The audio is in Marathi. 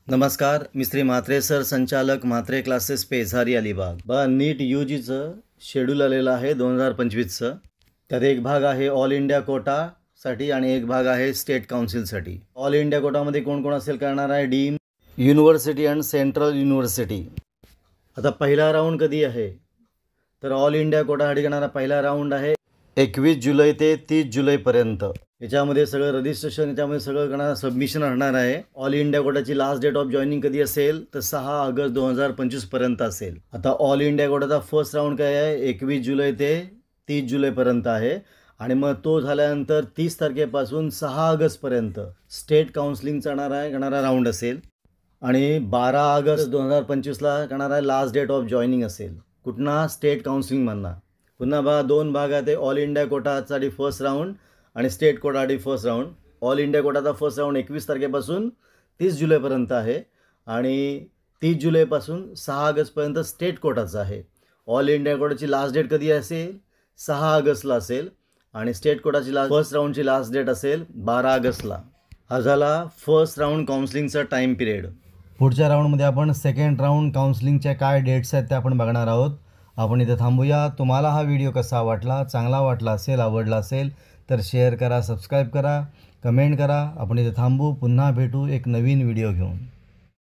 नमस्कार, मी श्री म्हात्रे सर, संचालक म्हात्रे क्लासेस पेझारी अलिबाग। बघा, नीट यूजीचं शेड्यूल आलेलं आहे 2025चं। त्यात एक भाग आहे ऑल इंडिया कोटासाठी आणि एक भाग आहे स्टेट काउन्सिलसाठी। ऑल इंडिया कोटामध्ये कोण कोण असेल करणार आहे? Deemed university and central university. आता पहिला राऊंड कधी आहे? तर ऑल इंडिया कोटासाठी करणारा पहिला राऊंड आहे 21 जुलै ते 30 जुलैपर्यंत। याच्यामध्ये सगळं रजिस्ट्रेशन, याच्यामध्ये सगळं करणारा सबमिशन राहणार आहे। ऑल इंडिया कोटाची लास्ट डेट ऑफ जॉईनिंग कधी असेल? तर 6 ऑगस्ट 2025 पर्यंत असेल। आता ऑल इंडिया कोटाचा फर्स्ट राऊंड काय आहे? 21 जुलै ते 30 जुलैपर्यंत आहे आणि मग तो झाल्यानंतर 30 तारखेपासून 6 ऑगस्टपर्यंत स्टेट काउन्सिलिंगचा करणारा राऊंड असेल आणि 12 ऑगस्ट 2025ला करणारा लास्ट डेट ऑफ जॉईनिंग असेल। कुठना? स्टेट काउन्सिलिंगमधना। पुन्हा बघा, दोन भाग आहेत, ऑल इंडिया कोटासाठी फर्स्ट राऊंड आणि स्टेट कोटासाठी फर्स्ट राऊंड। ऑल इंडिया कोटाचा फर्स्ट राऊंड 21 तारखेपासून 30 जुलैपर्यंत आहे आणि 30 जुलैपासून 6 ऑगस्टपर्यंत स्टेट कोटाचा आहे। ऑल इंडिया कोटाची लास्ट डेट कधी असेल? 6 ऑगस्टला असेल आणि स्टेट कोटाची फर्स्ट राऊंडची लास्ट डेट असेल 12 ऑगस्टला। हा झाला फर्स्ट राऊंड काउन्सिलिंगचा टाईम पिरियड। पुढच्या राऊंडमध्ये आपण सेकंड राऊंड काउन्सिलिंगच्या काय डेट्स आहेत ते आपण बघणार आहोत। आपण इथे थांबूया। तुम्हाला हा व्हिडिओ कसा वाटला? चांगला वाटला असेल, आवडला असेल तर शेअर करा, सबस्क्राईब करा, कमेंट करा। आपण इथे थांबू, पुन्हा भेटू एक नवीन व्हिडिओ घेऊन।